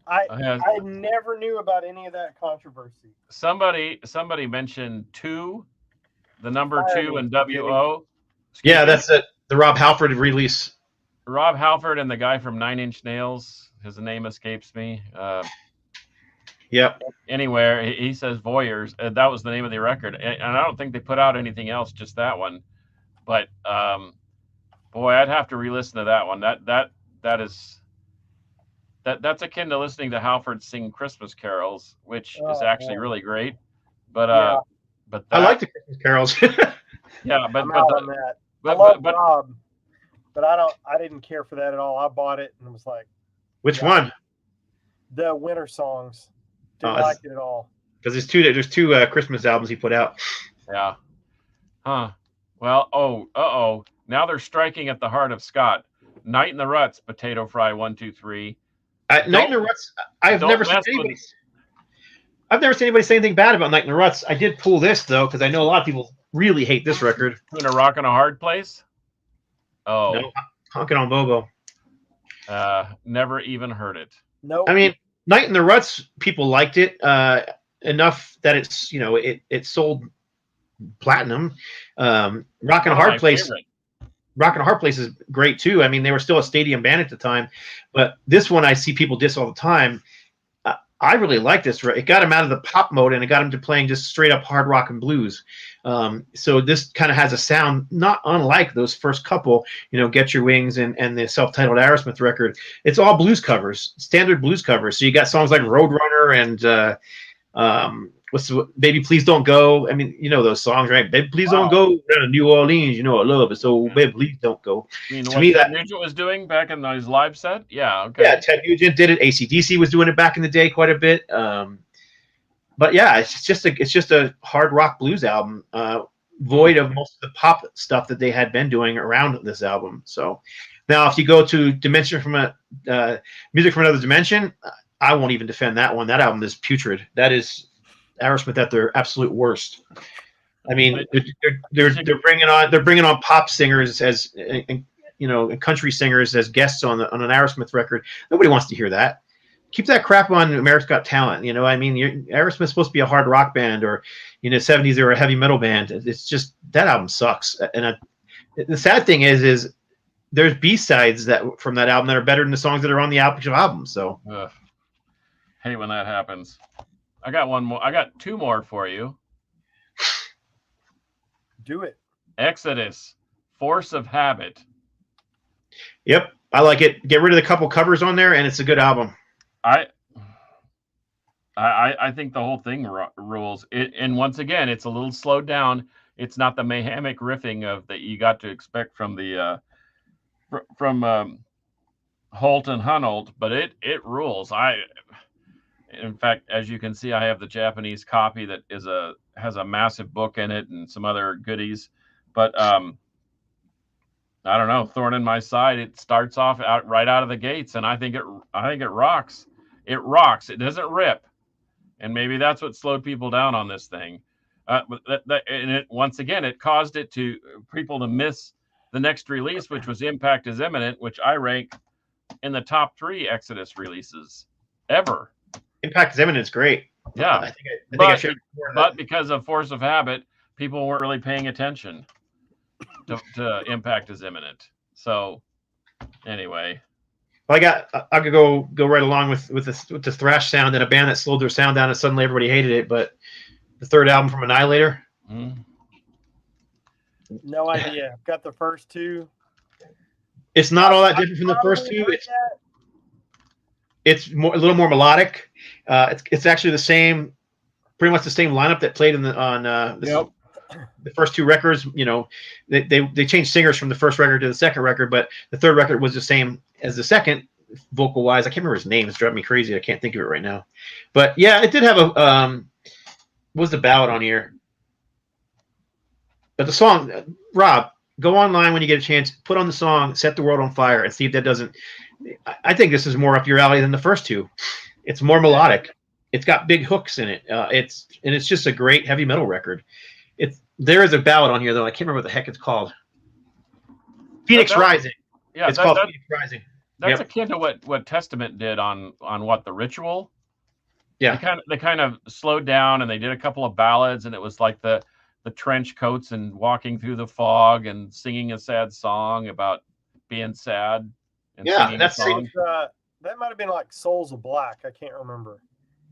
I never knew about any of that controversy. Somebody mentioned 2, the number 2 and WO. Yeah, that's it. The Rob Halford release. Rob Halford and the guy from 9 Inch Nails. His name escapes me. Yep. Anywhere he says Voyeurs. That was the name of the record, and I don't think they put out anything else, just that one. But boy, I'd have to re-listen to that one. That's akin to listening to Halford sing Christmas carols, which is actually really great. But I like the Christmas carols. Yeah, but I love Rob, but I didn't care for that at all. I bought it and was like, which one? The winter songs. Didn't like it at all. Because there's two Christmas albums he put out. Yeah. Huh. Well, now they're striking at the heart of Scott. Night in the Ruts, Potato Fry 1, 2, 3. Night in the Ruts. I've never seen anybody say anything bad about Night in the Ruts. I did pull this though because I know a lot of people really hate this record. In a Rock and a Hard Place. Oh, no, Honkin' on Bobo. Never even heard it. No. I mean, Night in the Ruts, people liked it enough that it's it sold platinum. Rock and a Hard Place. Rock and a Hard Place is great too. I mean, they were still a stadium band at the time, but this one I see people diss all the time. I really like this. It got him out of the pop mode and it got him to playing just straight up hard rock and blues. So this kind of has a sound not unlike those first couple, Get Your Wings and the self-titled Aerosmith record. It's all blues covers, standard blues covers. So you got songs like Roadrunner and Baby Please Don't Go. I mean, those songs, right? Baby Please Don't Go down to New Orleans. I love it. So Baby Please Don't Go. To me, Ted Nugent was doing back in his live set? Yeah, okay. Yeah, Ted Nugent did it. AC/DC was doing it back in the day quite a bit. But yeah, it's just a hard rock blues album, void of most of the pop stuff that they had been doing around this album. So now, if you go to Music from Another Dimension, I won't even defend that one. That album is putrid. That is Aerosmith at their absolute worst. I mean, they're bringing on pop singers as country singers as guests on an Aerosmith record. Nobody wants to hear that. keep that crap on America's Got Talent. You know, I mean, Aerosmith's supposed to be a hard rock band, or in the 70s they were a heavy metal band. It's just that album sucks. And the sad thing is there's B-sides that from that album that are better than the songs that are on the actual album. So hate when that happens. I got one more. I got two more for you. Do it. Exodus, Force of Habit. Yep, I like it. Get rid of the couple covers on there, and it's a good album. I think the whole thing rules. And once again, it's a little slowed down. It's not the mayhemic riffing that you got to expect from the Holt and Hunold, but it rules. In fact, as you can see, I have the Japanese copy that has a massive book in it and some other goodies. But I don't know, thorn in my side. It starts off right out of the gates, and I think it rocks. It rocks. It doesn't rip, and maybe that's what slowed people down on this thing. Once again, it caused people to miss the next release, which was Impact is Imminent, which I rank in the top 3 Exodus releases ever. Impact is Imminent is great. Yeah, I think I should. But because of Force of Habit, people weren't really paying attention to Impact is Imminent. So anyway, I could go right along with the thrash sound and a band that slowed their sound down and suddenly everybody hated it. But the third album from Annihilator. No idea. I've got the first 2. It's not all that different from the first 2. It's a little more melodic. It's actually pretty much the same lineup that played the first 2 records. You know, they changed singers from the first record to the second record, but the third record was the same as the second, vocal wise. I can't remember his name. It's driving me crazy. I can't think of it right now. But yeah, it did have what was the ballad on here? But the song, Rob, go online when you get a chance, put on the song, Set the World on Fire, and see if that doesn't. I think this is more up your alley than the first 2. It's more melodic. It's got big hooks in it. It's just a great heavy metal record. There is a ballad on here though. I can't remember what the heck it's called. Phoenix Rising. Yeah, it's called Phoenix Rising. That's akin to what Testament did on what the Ritual. Yeah, they kind of slowed down and they did a couple of ballads, and it was like the trench coats and walking through the fog and singing a sad song about being sad. And that's that might have been like Souls of Black. I can't remember.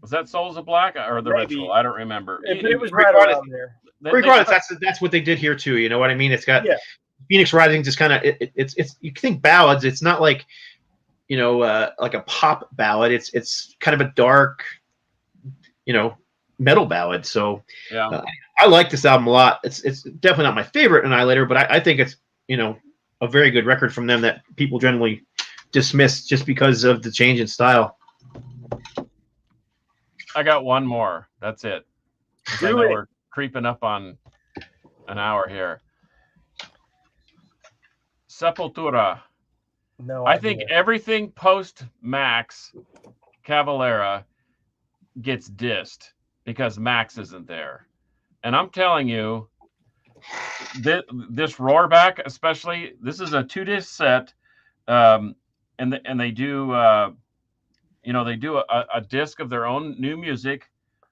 Was that Souls of Black or the Maybe. Ritual? I don't remember. It was right around there. Regardless, that's what they did here too. You know what I mean? It's got Phoenix Rising. Just kind of it's you think ballads. It's not like like a pop ballad. It's kind of a dark, metal ballad. So I like this album a lot. It's definitely not my favorite Annihilator, but I think it's a very good record from them that people generally dismiss just because of the change in style. I got one more. That's it. I know we're creeping up on an hour here. Sepultura. No, I think everything post Max Cavalera gets dissed because Max isn't there. And I'm telling you, this Roarback, especially, this is a 2-disc set, and they do they do a disc of their own new music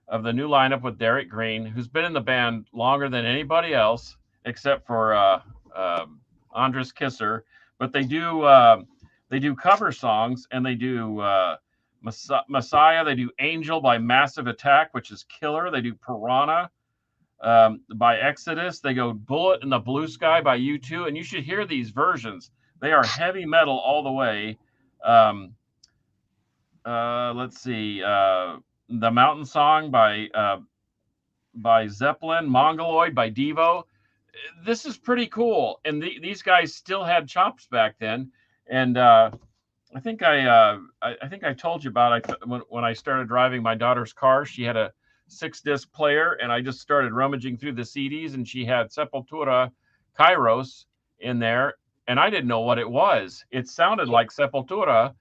of the new lineup with Derek Green, who's been in the band longer than anybody else except for Andres Kisser. But they do cover songs, and they do Messiah. They do Angel by Massive Attack, which is killer. They do Piranha by Exodus. They go Bullet in the Blue Sky by U2, and you should hear these versions. They are heavy metal all the way. Let's see, The Mountain Song by Zeppelin, Mongoloid by Devo. This is pretty cool, and these guys still had chops back then. And I think I told you about when I started driving my daughter's car. She had a 6-disc player, and I just started rummaging through the CDs, and she had Sepultura Kairos in there, and I didn't know what it was. It sounded like Sepultura,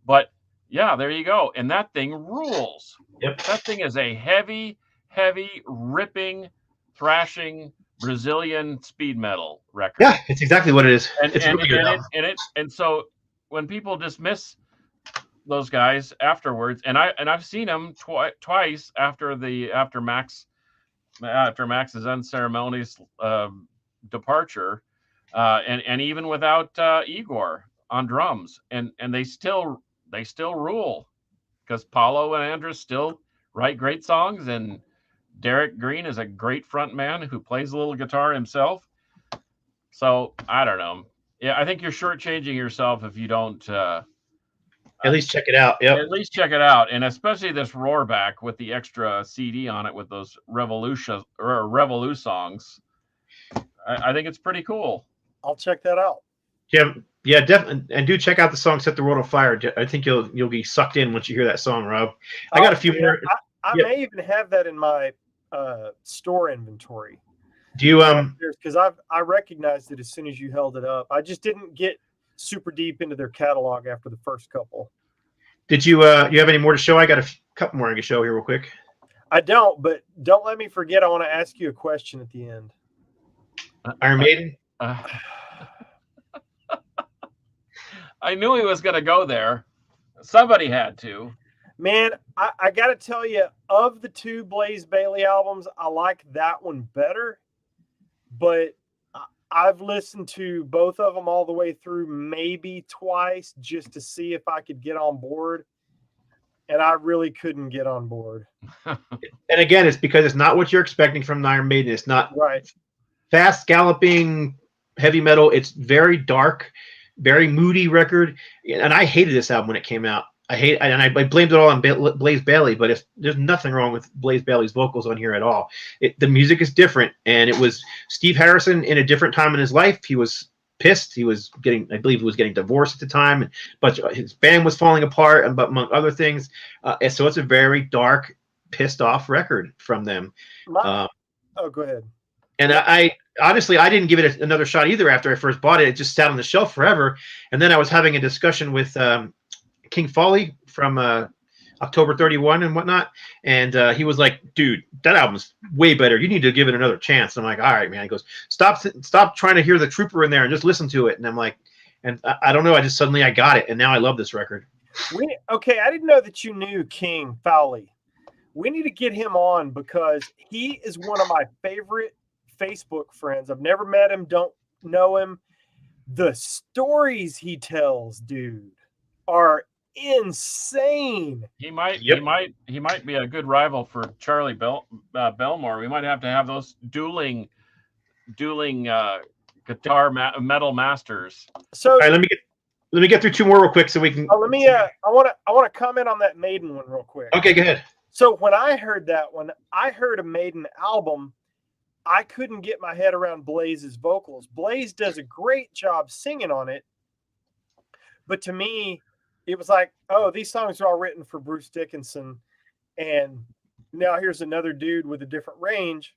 but yeah, there you go. And that thing rules. Yep. That thing is a heavy, ripping, thrashing Brazilian speed metal record. Yeah, it's exactly what it is. And so when people dismiss those guys afterwards, and I've seen them twice after Max's unceremonious departure, and even without Igor on drums, and they still rule, because Paulo and Andrus still write great songs, and Derek Green is a great front man who plays a little guitar himself. So I don't know. Yeah, I think you're shortchanging yourself if you don't at least check it out. Yep. At least check it out, and especially this Roarback with the extra CD on it with those Revolu songs. I think it's pretty cool. I'll check that out. Yeah, definitely, and do check out the song "Set the World on Fire." I think you'll be sucked in once you hear that song, Rob. I got a few more. I may even have that in my store inventory. Do you Because I recognized it as soon as you held it up. I just didn't get super deep into their catalog after the first couple. Did you have any more to show? I got a couple more I can show here real quick. I don't, but don't let me forget. I want to ask you a question at the end. Iron Maiden. I knew he was going to go there. Somebody had to. Man, I got to tell you, of the two Blaze Bayley albums, I like that one better. But I've listened to both of them all the way through, maybe twice, just to see if I could get on board. And I really couldn't get on board. And again, it's because it's not what you're expecting from Iron Maiden. It's not right. Fast galloping heavy metal. It's very dark, very moody record. And I hated this album when it came out. I blamed it all on Blaze Bayley, but there's nothing wrong with Blaze Bayley's vocals on here at all. The music is different, and it was Steve Harrison in a different time in his life. He was pissed. I believe he was getting divorced at the time, but his band was falling apart, and but among other things. And so it's a very dark, pissed off record from them. Go ahead. And I honestly, I didn't give it another shot either after I first bought it. It just sat on the shelf forever. And then I was having a discussion with King Foley from October 31 and whatnot. And he was like, dude, that album's way better. You need to give it another chance. I'm like, all right, man. He goes, stop trying to hear the Trooper in there and just listen to it. And I'm like, and I don't know. I just suddenly I got it. And now I love this record. Okay. I didn't know that you knew King Foley. We need to get him on because he is one of my favorite Facebook friends. I've never met him. Don't know him. The stories he tells, dude, are insane. He might be a good rival for Charlie Belmore. We might have to have those dueling guitar metal masters. So all right, let me get through two more real quick so we can. I want to comment on that Maiden one real quick. Okay, go ahead. So when I heard that one, I heard a Maiden album. I couldn't get my head around Blaze's vocals. Blaze does a great job singing on it, but to me, it was like, oh, these songs are all written for Bruce Dickinson, and now here's another dude with a different range.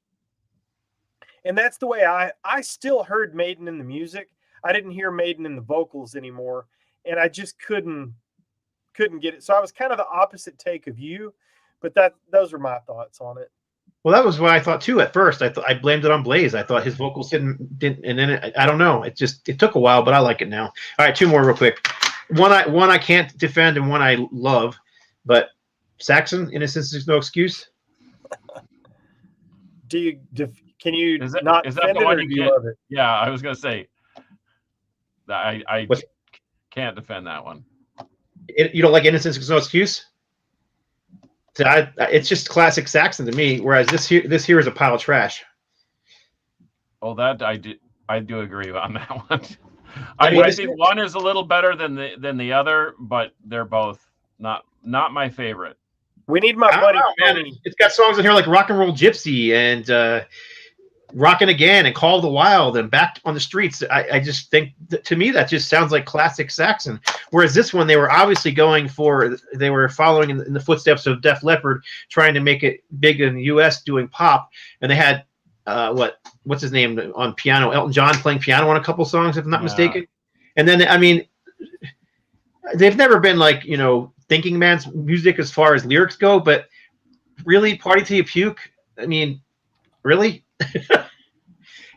And that's the way I still heard Maiden in the music. I didn't hear Maiden in the vocals anymore, and I just couldn't get it. So I was kind of the opposite take of you, but those are my thoughts on it. Well, that was what I thought too at first. I blamed it on Blaze. I thought his vocals didn't, and then I don't know. It took a while, but I like it now. All right, two more real quick. One I can't defend and one I love, but Saxon, Innocence is No Excuse. Can you is that not the defend one it, or you do you can't? love it? Yeah, I was gonna say I can't defend that one. You don't like Innocence is No Excuse? It's just classic Saxon to me. Whereas this here is a pile of trash. Oh, that I do agree on that one. I think one is a little better than the other, but they're both not my favorite. We need my buddy. Man. It's got songs in here like Rock and Roll Gypsy and Rockin' Again and Call of the Wild and Back on the Streets. I just think to me that just sounds like classic Saxon. Whereas this one, they were obviously they were following in the footsteps of Def Leppard, trying to make it big in the U.S. doing pop, and they had what's his name on piano, Elton John playing piano on a couple songs, if I'm not mistaken. And then I mean, they've never been like thinking man's music as far as lyrics go, but really, Party Till You Puke. I mean, really.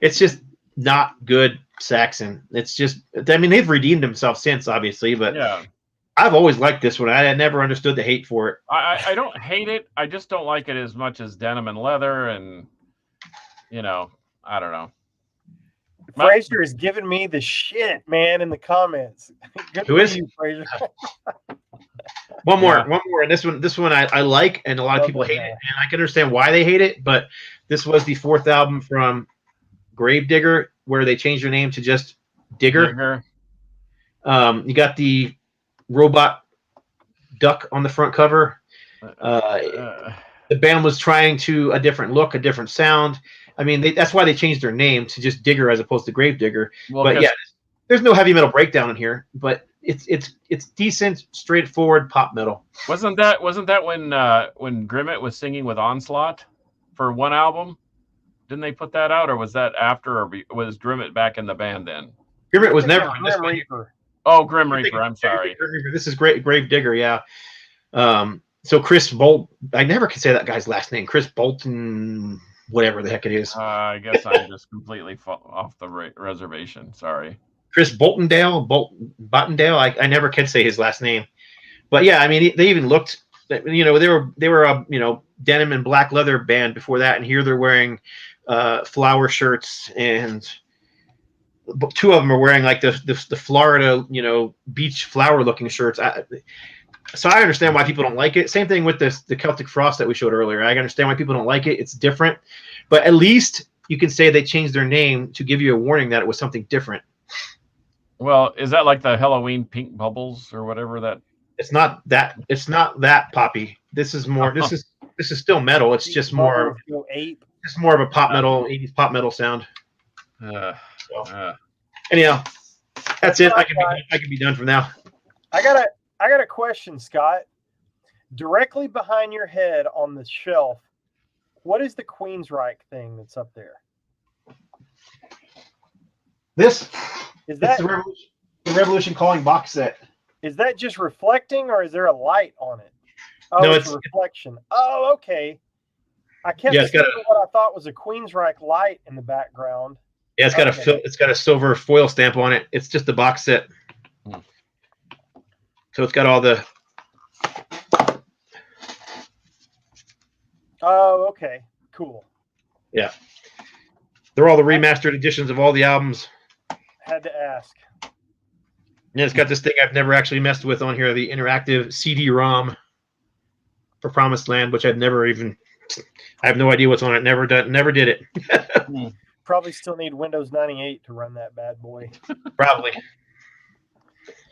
It's just not good Saxon. It's just, I mean, they've redeemed themselves since, obviously, but yeah, I've always liked this one. I had never understood the hate for it. I don't hate it. I just don't like it as much as denim and leather, and I don't know. Frazier is giving me the shit, man, in the comments. Good Who for is? you, Frazier? One more, and this one I like, and a lot of people hate it, and I can understand why they hate it. But this was the 4th album from Gravedigger, where they changed their name to just Digger. You got the robot duck on the front cover. The band was trying to a different look, a different sound. I mean, that's why they changed their name to just Digger as opposed to Gravedigger. Well, but yeah, there's no heavy metal breakdown in here, but it's decent, straightforward pop metal. Wasn't that when Grimmett was singing with Onslaught for one album? Didn't they put that out, or was that after, or was Grimmett back in the band then? Grimmett was never in this Grim Reaper. Oh, Grim Reaper. I'm sorry. This is Gravedigger, yeah. So Chris Bolt, I never can say that guy's last name. Chris Bolton, whatever the heck it is. I guess I'm just completely off the reservation. Sorry. Chris Bottendale. I never can say his last name. But yeah, I mean, they even looked, they were a denim and black leather band before that, and here they're wearing flower shirts, and 2 of them are wearing like the Florida beach flower looking shirts. So I understand why people don't like it. Same thing with the Celtic Frost that we showed earlier. I understand why people don't like it. It's different, but at least you can say they changed their name to give you a warning that it was something different. Well, is that like the Halloween pink bubbles or whatever that? It's not that. It's not that poppy. This is more. This is still metal. It's just more. It's more of a pop metal, 80s pop metal sound. Anyhow, that's it. I can be done from now. I got a question, Scott. Directly behind your head on the shelf, what is the Queensryche thing that's up there? This is that the Revolution Calling box set. Is that just reflecting, or is there a light on it? Oh, no, it's a reflection. Oh, okay. I kept seeing what I thought was a Queensryche light in the background. Yeah, it's got a silver foil stamp on it. It's just a box set. So it's got all the. Oh, okay, cool. Yeah, they're all the remastered editions of all the albums. Had to ask. And it's got this thing I've never actually messed with on here, the interactive CD-ROM for Promised Land, which I have no idea what's on it. Never did it. Probably still need Windows 98 to run that bad boy. Probably.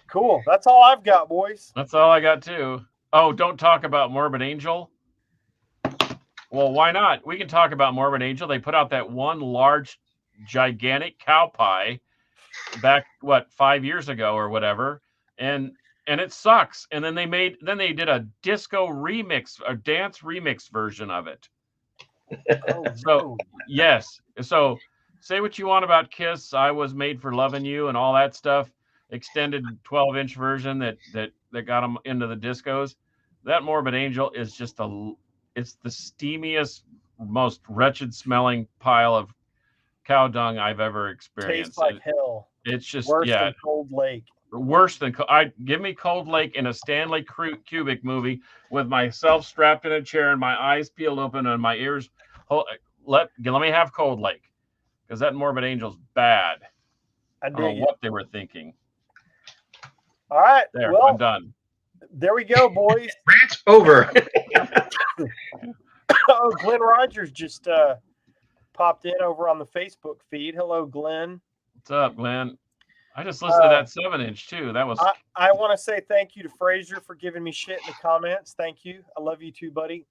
Cool. That's all I've got, boys. That's all I got too. Oh, don't talk about Morbid Angel. Well, why not? We can talk about Morbid Angel. They put out that one large, gigantic cow pie back 5 years ago or whatever, and it sucks. And then they did a disco remix, a dance remix version of it. Yes. So say what you want about Kiss, I Was Made for Loving You and all that stuff. Extended 12-inch version that got them into the discos. That Morbid Angel is just it's the steamiest, most wretched smelling pile of cow dung I've ever experienced. Tastes like hell. It's just worse than Cold Lake. Worse than give me Cold Lake in a Stanley Kubrick movie with myself strapped in a chair and my eyes peeled open and my ears. Let me have Cold Lake, because that Morbid Angel's bad. I don't know what they were thinking. All right, well, I'm done. There we go, boys. Rant over. Oh, Glenn Rogers just popped in over on the Facebook feed. Hello, Glenn. What's up, Glenn? I just listened to that 7-inch too. That was. I want to say thank you to Frazier for giving me shit in the comments. Thank you. I love you too, buddy.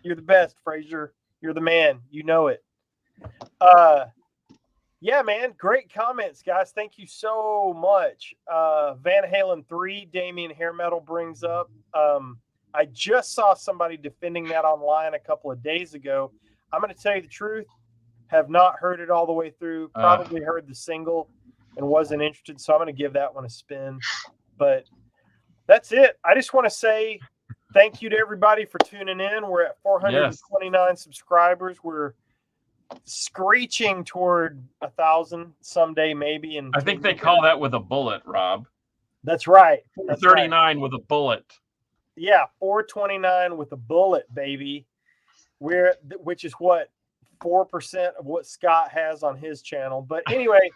You're the best, Frazier. You're the man. You know it. Yeah, man. Great comments, guys. Thank you so much. Van Halen 3, Damien Hair Metal brings up. I just saw somebody defending that online a couple of days ago. I'm going to tell you the truth. Have not heard it all the way through. Probably heard the single and wasn't interested, so I'm going to give that one a spin. But that's it. I just want to say thank you to everybody for tuning in. We're at 429 subscribers. We're screeching toward 1,000 someday, maybe. And I think they call that with a bullet, Rob. That's right. That's right. 39 with a bullet. Yeah, 429 with a bullet, baby. Which is what 4% of what Scott has on his channel. But anyway,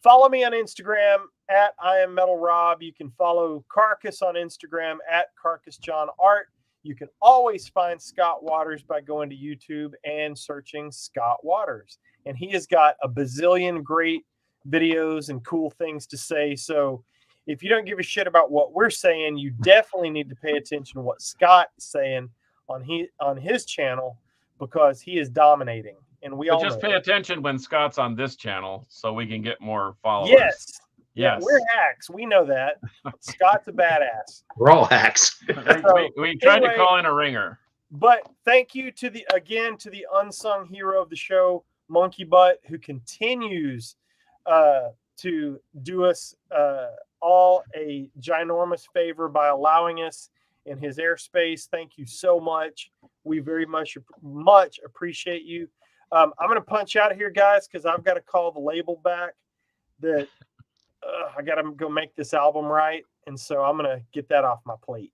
follow me on Instagram at I am Metal Rob. You can follow Carcass on Instagram at Carcass John Art. You can always find Scott Waters by going to YouTube and searching Scott Waters. And he has got a bazillion great videos and cool things to say. So if you don't give a shit about what we're saying, you definitely need to pay attention to what Scott is saying on his channel, because he is dominating. And we all just know pay it. attention when Scott's on this channel so we can get more followers. Yes. Yes. Yeah, we're hacks. We know that. Scott's a badass. We're all hacks. we tried to call in a ringer. But thank you to the unsung hero of the show, Monkey Butt, who continues to do us all a ginormous favor by allowing us in his airspace. Thank you so much. We very much appreciate you. I'm going to punch out of here, guys, because I've got to call the label back that I got to go make this album right. And so I'm going to get that off my plate.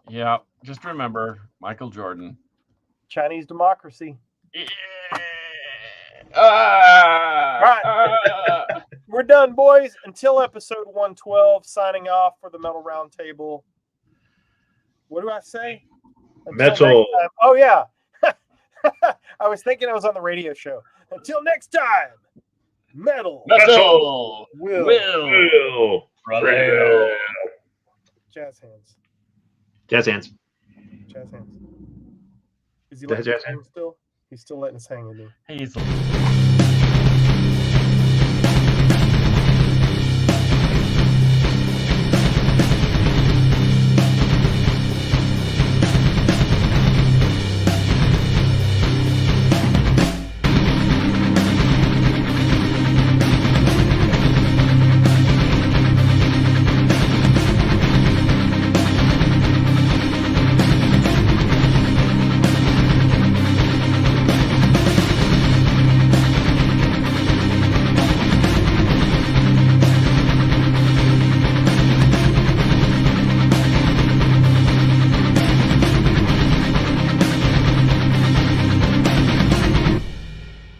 Yeah. Just remember, Michael Jordan. Chinese democracy. Yeah. All right. We're done, boys. Until episode 112, signing off for the Metal Roundtable. What do I say? Metal. Oh, yeah. I was thinking I was on the radio show. Until next time, metal will prevail. Jazz hands. Jazz hands. Jazz hands. Is he letting us hang still? He's still letting us hang, isn't he? He's